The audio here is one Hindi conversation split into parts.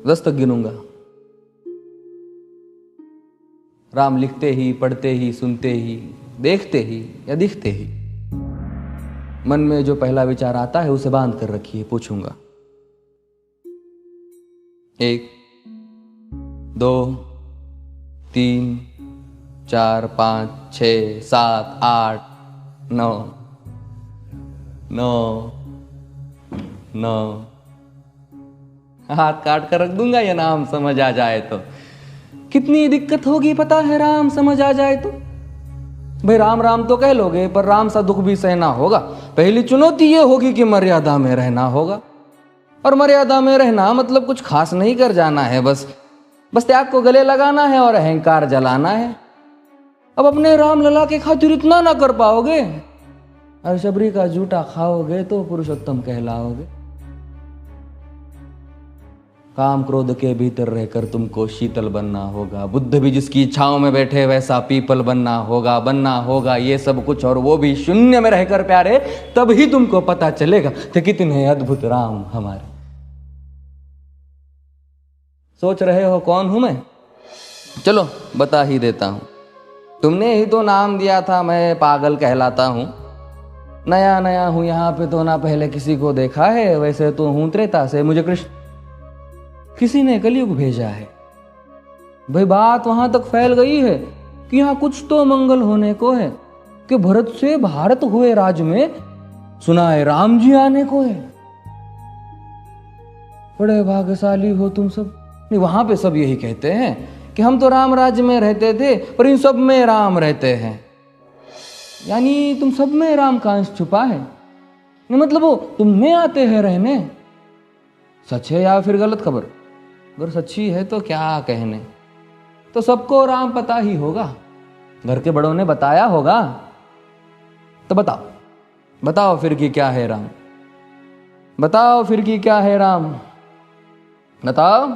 10 तक गिनूंगा। राम लिखते ही, पढ़ते ही, सुनते ही, देखते ही या दिखते ही मन में जो पहला विचार आता है उसे बांध कर रखिए। पूछूंगा 1 2 3 4 5 6 7 8 9 9 9। हाथ काट कर रख दूंगा ये नाम समझ आ जाए तो। कितनी दिक्कत होगी पता है राम समझ आ जाए तो। भाई राम राम तो कह लोगे पर राम सा दुख भी सहना होगा। पहली चुनौती ये होगी कि मर्यादा में रहना होगा। और मर्यादा में रहना मतलब कुछ खास नहीं कर जाना है, बस त्याग को गले लगाना है और अहंकार जलाना है। अब अपने राम लला के खातिर इतना ना कर पाओगे और शबरी का जूठा खाओगे तो पुरुषोत्तम कहलाओगे। काम क्रोध के भीतर रहकर तुमको शीतल बनना होगा। बुद्ध भी जिसकी इच्छाओं में बैठे वैसा पीपल बनना होगा ये सब कुछ, और वो भी शून्य में रहकर प्यारे। तभी तुमको पता चलेगा कि कितने अद्भुत राम हमारे। सोच रहे हो कौन हूं मैं? चलो बता ही देता हूं। तुमने ही तो नाम दिया था मैं पागल कहलाता हूं। नया नया हूं यहाँ पे तो ना पहले किसी को देखा है। वैसे तो हूं त्रेता से, मुझे कृष्ण किसी ने कलयुग भेजा है। भाई बात वहां तक फैल गई है कि यहाँ कुछ तो मंगल होने को है कि भरत से भारत हुए राज में सुना है राम जी आने को है। बड़े भाग्यशाली हो तुम सब। नहीं, वहां पे सब यही कहते हैं कि हम तो राम राज्य में रहते थे पर इन सब में राम रहते हैं। यानी तुम सब में राम का अंश छुपा है। नहीं मतलब वो तुम में आते हैं रहने। सच है या फिर गलत खबर? अगर सच्ची है तो क्या कहने। तो सबको राम पता ही होगा, घर के बड़ों ने बताया होगा। तो बताओ फिर कि क्या है राम। बताओ फिर कि क्या है राम। बताओ।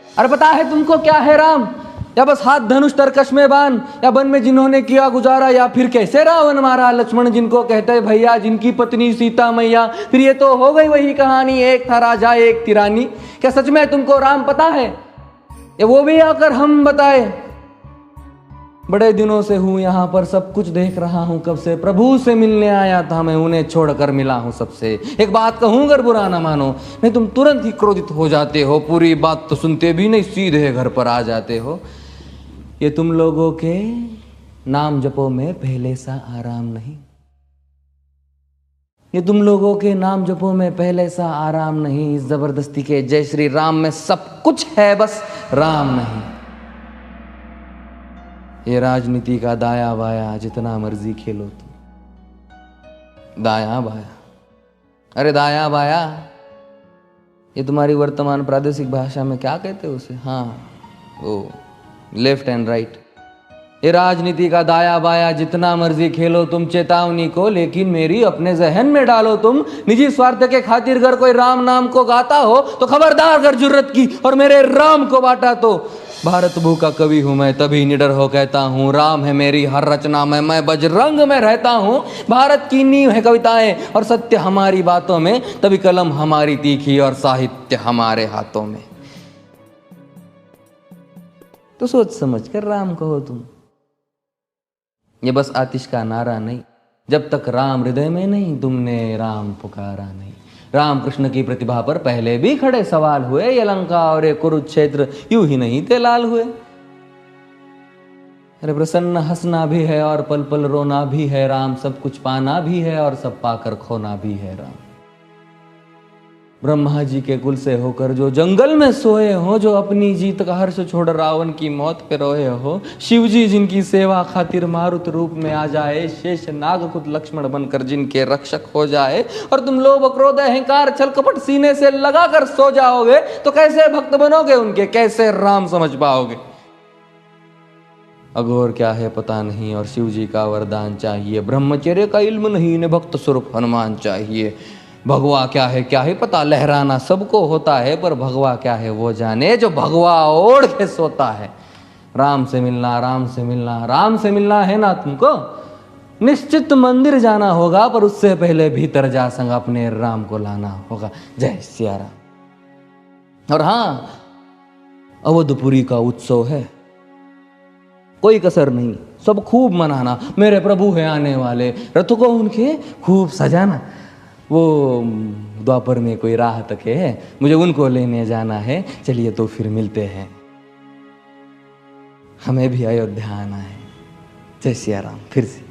अरे पता है तुमको क्या है राम? या बस हाथ धनुष तरकश में बांध, या वन में जिन्होंने किया गुजारा, या फिर कैसे रावण मारा लक्ष्मण जिनको कहते हैं भैया, जिनकी पत्नी सीता मैया। फिर ये तो हो गई वही कहानी, एक था राजा एक थी रानी। क्या सच में तुमको राम पता है? ये वो भी आकर हम बताए। बड़े दिनों से हूं यहां पर, सब कुछ देख रहा हूं कब से। प्रभु से मिलने आया था मैं, उन्हें छोड़कर मिला हूं सबसे। एक बात कहूं अगर बुरा ना मानो, नहीं तुम तुरंत ही क्रोधित हो जाते हो। पूरी बात तो सुनते भी नहीं, सीधे घर पर आ जाते हो। ये तुम लोगों के नाम जपो में पहले सा आराम नहीं। ये तुम लोगों के नाम जपो में पहले सा आराम नहीं। इस जबरदस्ती के जय श्री राम में सब कुछ है, बस राम नहीं। ये राजनीति का दाया बाया जितना मर्जी खेलो तुम। दाया बाया, अरे दाया बाया ये तुम्हारी वर्तमान प्रादेशिक भाषा में क्या कहते हो उसे? हाँ वो लेफ्ट एंड राइट। ये राजनीति का दाया बाया जितना मर्जी खेलो तुम चेतावनी को, लेकिन मेरी अपने जहन में डालो तुम। निजी स्वार्थ के खातिर अगर कोई राम नाम को गाता हो तो खबरदार अगर जुर्रत की और मेरे राम को बांटा तो। भारत भू का कवि हूं मैं, तभी निडर हो कहता हूं राम है मेरी हर रचना में, मैं बजरंग में रहता हूं। भारत की नींव है कविताएं और सत्य हमारी बातों में, तभी कलम हमारी तीखी और साहित्य हमारे हाथों में। तो सोच समझ कर राम कहो तुम। ये बस आतिश का नारा नहीं, जब तक राम हृदय में नहीं तुमने राम पुकारा नहीं। राम कृष्ण की प्रतिभा पर पहले भी खड़े सवाल हुए। ये लंका और ये कुरुक्षेत्र यूं ही नहीं थे लाल हुए। अरे प्रसन्न हंसना भी है और पल पल रोना भी है राम। सब कुछ पाना भी है और सब पाकर खोना भी है राम। ब्रह्मा जी के कुल से होकर जो जंगल में सोए हो, जो अपनी जीत का हर्ष छोड़ रावण की मौत पे रोए हो। शिव जी जिनकी सेवा खातिर मारुत रूप में आ जाए, शेष नाग खुद लक्ष्मण बनकर जिनके रक्षक हो जाए। और तुम लोभ क्रोध अहंकार छल कपट सीने से लगा कर सो जाओगे तो कैसे भक्त बनोगे उनके, कैसे राम समझ पाओगे? अघोर क्या है पता नहीं और शिव जी का वरदान चाहिए। ब्रह्मचर्य का इल्म नहीं ने भक्त स्वरूप हनुमान चाहिए। भगवा क्या है पता, लहराना सबको होता है पर भगवा क्या है वो जाने जो भगवा ओढ़ के सोता है। राम से मिलना, राम से मिलना, राम से मिलना है ना तुमको? निश्चित मंदिर जाना होगा पर उससे पहले भीतर जा संग अपने राम को लाना होगा। जय सिया राम। और हाँ, अवधपुरी का उत्सव है, कोई कसर नहीं, सब खूब मनाना। मेरे प्रभु है आने वाले, रथ को उनके खूब सजाना। वो द्वापर में कोई राह तके है, मुझे उनको लेने जाना है। चलिए तो फिर मिलते हैं, हमें भी अयोध्या आना है। जय सिया राम। फिर से